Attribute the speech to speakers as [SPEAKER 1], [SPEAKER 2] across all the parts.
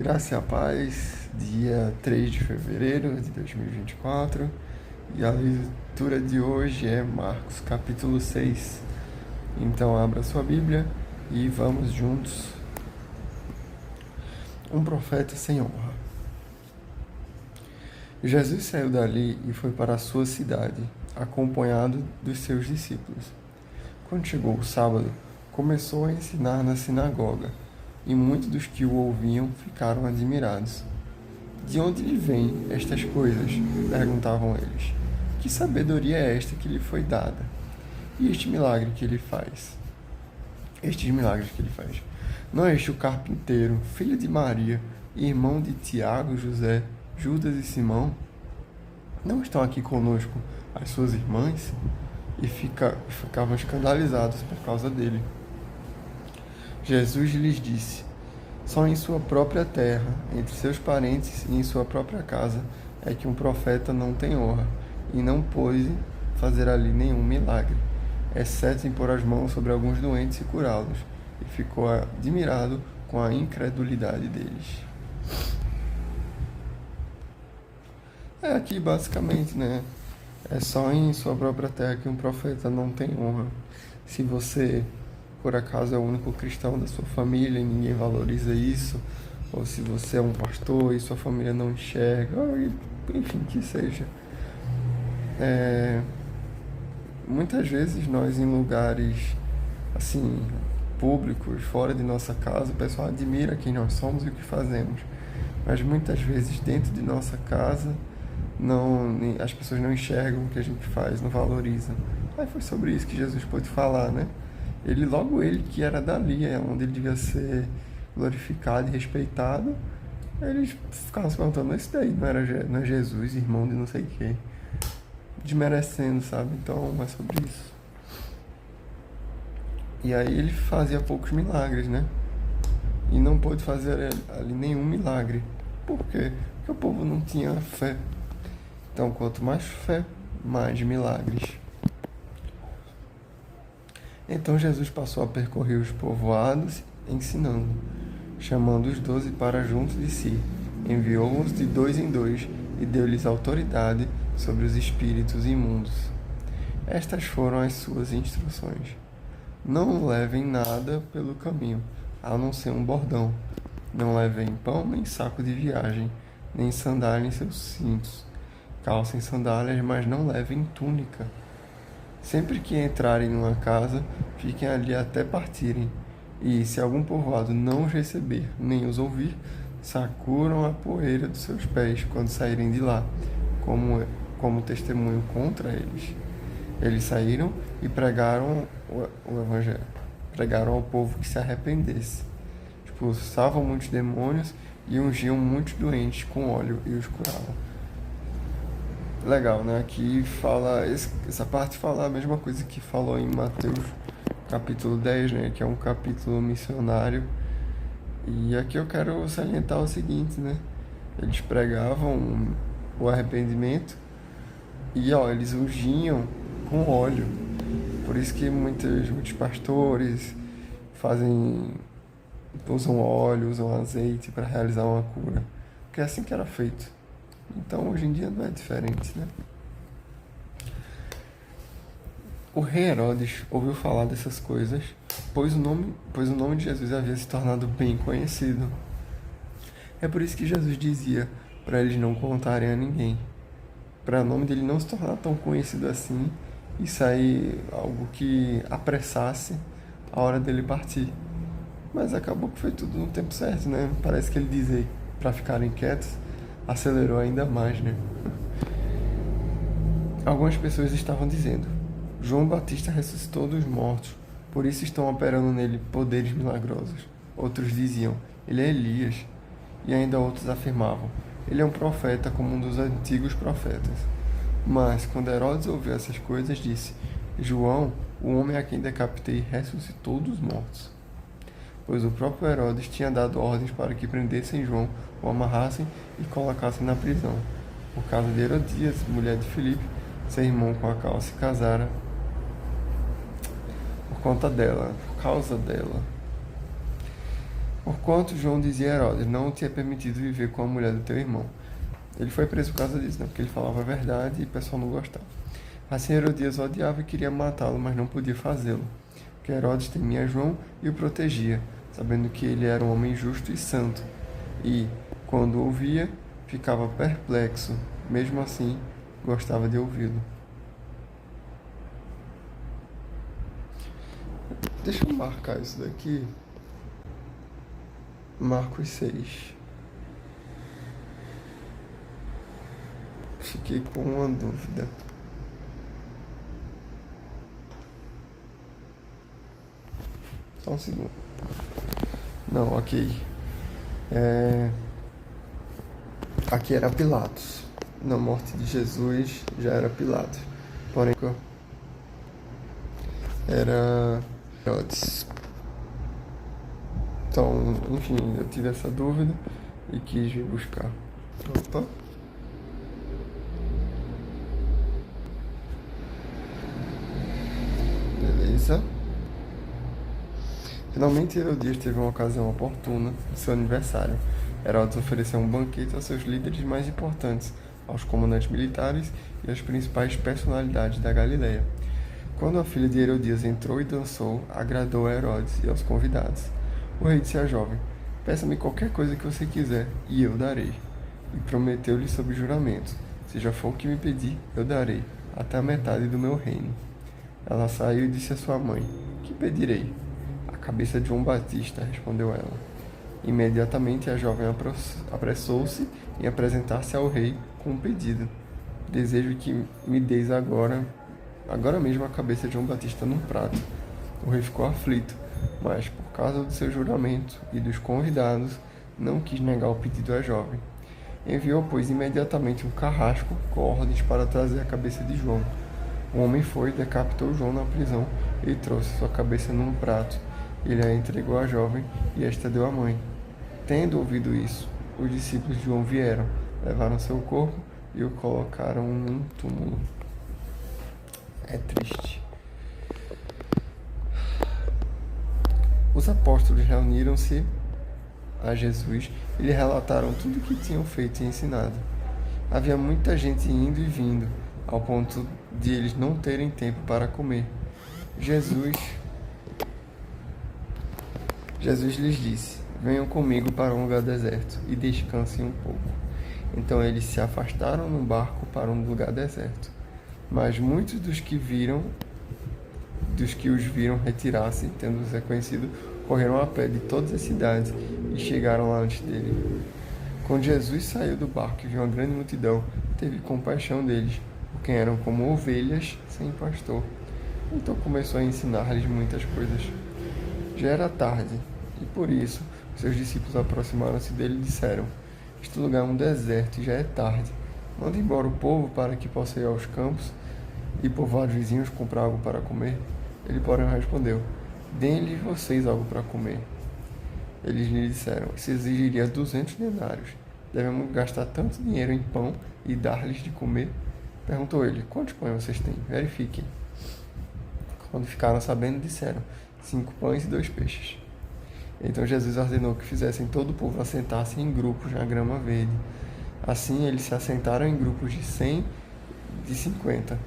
[SPEAKER 1] Graça e a paz, dia 3 de fevereiro de 2024, e a leitura de hoje é Marcos capítulo 6. Então abra sua Bíblia e vamos juntos. Um profeta sem honra. Jesus saiu dali e foi para a sua cidade, acompanhado dos seus discípulos. Quando chegou o sábado, começou a ensinar na sinagoga, e muitos dos que o ouviam ficaram admirados. De onde lhe vêm estas coisas? Perguntavam eles. Que sabedoria é esta que lhe foi dada? E este milagre que ele faz? Estes milagres que ele faz. Não é este o carpinteiro, filho de Maria, irmão de Tiago, José, Judas e Simão? Não estão aqui conosco as suas irmãs? E ficavam escandalizados por causa dele. Jesus lhes disse: só em sua própria terra, entre seus parentes e em sua própria casa, é que um profeta não tem honra, e não pôde fazer ali nenhum milagre, exceto em pôr as mãos sobre alguns doentes e curá-los, e ficou admirado com a incredulidade deles. Aqui basicamente, né? É só em sua própria terra que um profeta não tem honra. Se você, por acaso, é o único cristão da sua família e ninguém valoriza isso, ou se você é um pastor e sua família não enxerga, enfim, que seja. Muitas vezes nós, em lugares assim, públicos, fora de nossa casa, o pessoal admira quem nós somos e o que fazemos. Mas muitas vezes dentro de nossa casa, as pessoas não enxergam o que a gente faz, não valorizam. Aí foi sobre isso que Jesus pôde falar, né? Ele que era dali, onde ele devia ser glorificado e respeitado, eles ficavam se perguntando: esse daí não é Jesus, irmão de não sei quem, desmerecendo, sabe? Então é sobre isso. E aí ele fazia poucos milagres, né? E não pôde fazer ali nenhum milagre. Por quê? Porque o povo não tinha fé. Então, quanto mais fé, mais milagres. Então Jesus passou a percorrer os povoados, ensinando, chamando os 12 para junto de si. Enviou-os de 2 em 2 e deu-lhes autoridade sobre os espíritos imundos. Estas foram as suas instruções. Não levem nada pelo caminho, a não ser um bordão. Não levem pão nem saco de viagem, nem sandália em seus cintos. Calcem sandálias, mas não levem túnica. Sempre que entrarem numa casa, fiquem ali até partirem. E se algum povoado não os receber, nem os ouvir, sacuram a poeira dos seus pés quando saírem de lá, como testemunho contra eles. Eles saíram e pregaram o evangelho. Pregaram ao povo que se arrependesse. Expulsavam muitos demônios e ungiam muitos doentes com óleo e os curavam. Legal, né? Aqui essa parte fala a mesma coisa que falou em Mateus capítulo 10, né? Que é um capítulo missionário. E aqui eu quero salientar o seguinte, né? Eles pregavam o arrependimento e eles ungiam com óleo. Por isso que muitos pastores usam óleo, usam azeite para realizar uma cura. Porque é assim que era feito. Então, hoje em dia não é diferente, né? O rei Herodes ouviu falar dessas coisas, pois o nome de Jesus havia se tornado bem conhecido. É por isso que Jesus dizia para eles não contarem a ninguém, para o nome dele não se tornar tão conhecido assim e sair algo que apressasse a hora dele partir. Mas acabou que foi tudo no tempo certo, né? Parece que ele dizia para ficarem quietos, acelerou ainda mais, né? Algumas pessoas estavam dizendo: João Batista ressuscitou dos mortos, por isso estão operando nele poderes milagrosos. Outros diziam: ele é Elias. E ainda outros afirmavam: ele é um profeta como um dos antigos profetas. Mas, quando Herodes ouviu essas coisas, disse: João, o homem a quem decapitei, ressuscitou dos mortos. Pois o próprio Herodes tinha dado ordens para que prendessem João, o amarrassem e colocassem na prisão. Por causa de Herodias, mulher de Filipe, seu irmão com a qual se casara, por causa dela. Porquanto João dizia a Herodes: não te é permitido viver com a mulher do teu irmão. Ele foi preso por causa disso, né? Porque ele falava a verdade e o pessoal não gostava. Assim Herodias o odiava e queria matá-lo, mas não podia fazê-lo, porque Herodes temia João e o protegia, sabendo que ele era um homem justo e santo. E, quando o ouvia, ficava perplexo. Mesmo assim, gostava de ouvi-lo. Deixa eu marcar isso daqui. Marcos 6. Fiquei com uma dúvida. Só um segundo. Não, ok. Aqui era Pilatos. Na morte de Jesus já era Pilatos. Porém, era Herodes. Então, enfim, eu tive essa dúvida e quis vir buscar. Opa. Beleza. Finalmente Herodias teve uma ocasião oportuna de seu aniversário. Herodes ofereceu um banquete aos seus líderes mais importantes, aos comandantes militares e às principais personalidades da Galileia. Quando a filha de Herodias entrou e dançou, agradou a Herodes e aos convidados. O rei disse à jovem: peça-me qualquer coisa que você quiser, e eu darei. E prometeu-lhe sob juramento: seja for o que me pedir, eu darei, até a metade do meu reino. Ela saiu e disse à sua mãe: que pedirei? A cabeça de João Batista, respondeu ela. Imediatamente a jovem apressou-se em apresentar-se ao rei com um pedido: desejo que me deis agora mesmo a cabeça de João Batista num prato. O rei ficou aflito, mas, por causa do seu juramento e dos convidados, não quis negar o pedido à jovem. Enviou, pois, imediatamente um carrasco com ordens para trazer a cabeça de João. O homem foi, decapitou João na prisão e trouxe sua cabeça num prato. Ele a entregou à jovem e esta deu à mãe. Tendo ouvido isso, os discípulos de João vieram, levaram seu corpo e o colocaram num túmulo. É triste. Os apóstolos reuniram-se a Jesus e lhe relataram tudo o que tinham feito e ensinado. Havia muita gente indo e vindo, ao ponto de eles não terem tempo para comer. Jesus lhes disse: venham comigo para um lugar deserto e descansem um pouco. Então eles se afastaram num barco para um lugar deserto. Mas muitos dos que os viram retirar-se, tendo-os reconhecido, correram a pé de todas as cidades e chegaram lá antes dele. Quando Jesus saiu do barco e viu uma grande multidão, teve compaixão deles, porque eram como ovelhas sem pastor. Então começou a ensinar-lhes muitas coisas. Já era tarde, e por isso seus discípulos aproximaram-se dele e disseram: este lugar é um deserto e já é tarde. Manda embora o povo para que possa ir aos campos e povoados vizinhos comprar algo para comer. Ele, porém, respondeu: deem-lhe vocês algo para comer. Eles lhe disseram: isso exigiria 200 denários. Devemos gastar tanto dinheiro em pão e dar-lhes de comer? Perguntou ele: quantos pães vocês têm? Verifiquem. Quando ficaram sabendo, disseram: 5 pães e 2 peixes. Então Jesus ordenou que fizessem todo o povo assentar-se em grupos na grama verde. Assim eles se assentaram em grupos de 100 e de 50.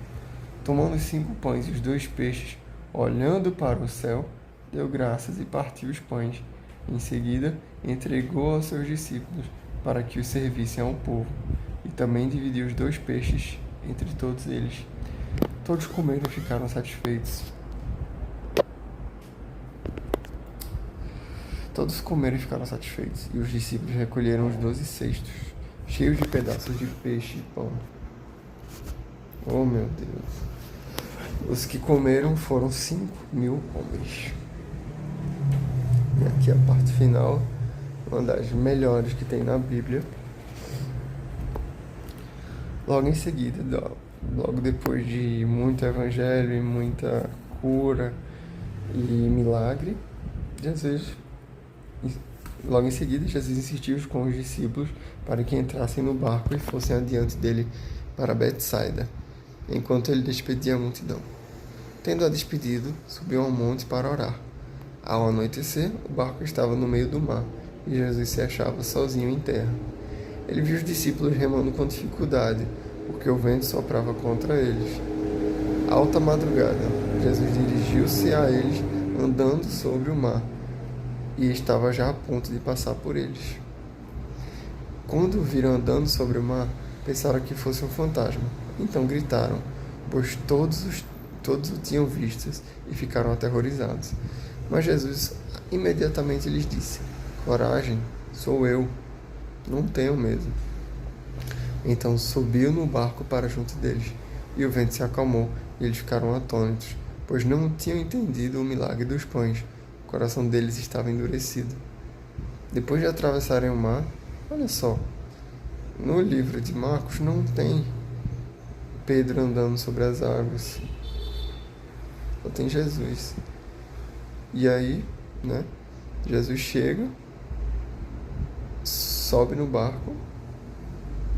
[SPEAKER 1] Tomando os 5 pães e os 2 peixes, olhando para o céu, deu graças e partiu os pães. Em seguida, entregou aos seus discípulos para que os servissem ao povo. E também dividiu os 2 peixes entre todos eles. Todos comeram e ficaram satisfeitos. Todos comeram e ficaram satisfeitos, e os discípulos recolheram os 12 cestos, cheios de pedaços de peixe e pão. Oh, meu Deus! Os que comeram foram 5.000 homens. E aqui a parte final, uma das melhores que tem na Bíblia. Logo em seguida, logo depois de muito evangelho e muita cura e milagre, Logo em seguida, Jesus insistiu com os discípulos para que entrassem no barco e fossem adiante dele para Betsaida, enquanto ele despedia a multidão. Tendo-a despedido, subiu ao monte para orar. Ao anoitecer, o barco estava no meio do mar e Jesus se achava sozinho em terra. Ele viu os discípulos remando com dificuldade, porque o vento soprava contra eles. Alta madrugada, Jesus dirigiu-se a eles andando sobre o mar e estava já a ponto de passar por eles. Quando o viram andando sobre o mar, pensaram que fosse um fantasma. Então gritaram, pois todos o tinham visto e ficaram aterrorizados. Mas Jesus imediatamente lhes disse: Coragem, sou eu, não tenham medo. Então subiu no barco para junto deles, e o vento se acalmou, e eles ficaram atônitos, pois não tinham entendido o milagre dos pães. O coração deles estava endurecido. Depois de atravessarem o mar, olha só, no livro de Marcos não tem Pedro andando sobre as águas, só tem Jesus. E aí, né, Jesus chega, sobe no barco,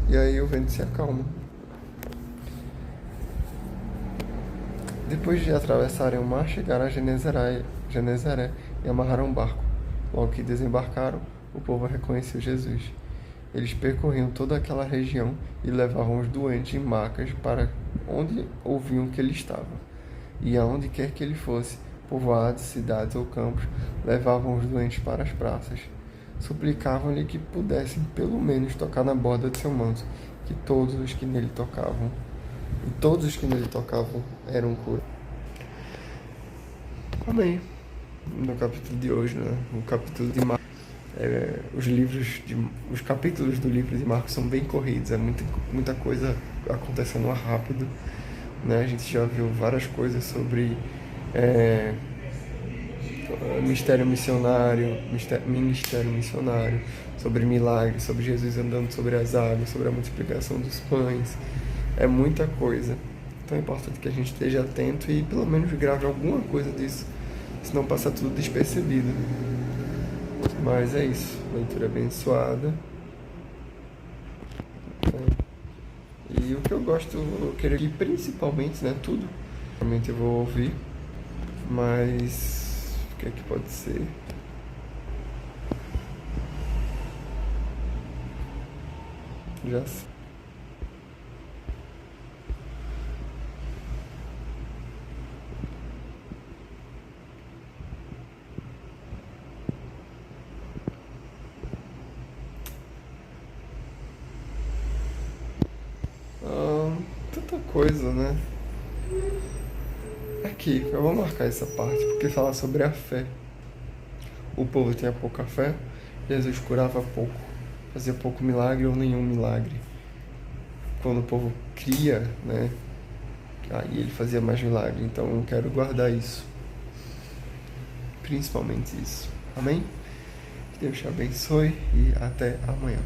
[SPEAKER 1] e aí o vento se acalma. Depois de atravessarem o mar, chegaram a Genezaré e amarraram o barco. Logo que desembarcaram, o povo reconheceu Jesus. Eles percorriam toda aquela região e levavam os doentes em macas para onde ouviam que ele estava. E aonde quer que ele fosse, povoados, cidades ou campos, levavam os doentes para as praças. Suplicavam-lhe que pudessem pelo menos tocar na borda de seu manto, que todos os que nele tocavam eram curados. Amém. No capítulo de hoje, né? No capítulo de Marcos, os capítulos do livro de Marcos são bem corridos, é muita coisa acontecendo rápido, né? A gente já viu várias coisas sobre ministério missionário, sobre milagres, sobre Jesus andando sobre as águas, sobre a multiplicação dos pães. É muita coisa. Então é importante que a gente esteja atento e pelo menos grave alguma coisa disso, senão passa tudo despercebido. Mas é isso, leitura abençoada. E o que eu gosto, eu queria que principalmente, né, tudo, realmente eu vou ouvir, mas o que é que pode ser? Já sei. Tanta coisa, né? Aqui, eu vou marcar essa parte, porque fala sobre a fé. O povo tinha pouca fé, Jesus curava pouco, fazia pouco milagre ou nenhum milagre. Quando o povo cria, né? Aí ele fazia mais milagre. Então eu quero guardar isso, principalmente isso. Amém? Que Deus te abençoe e até amanhã.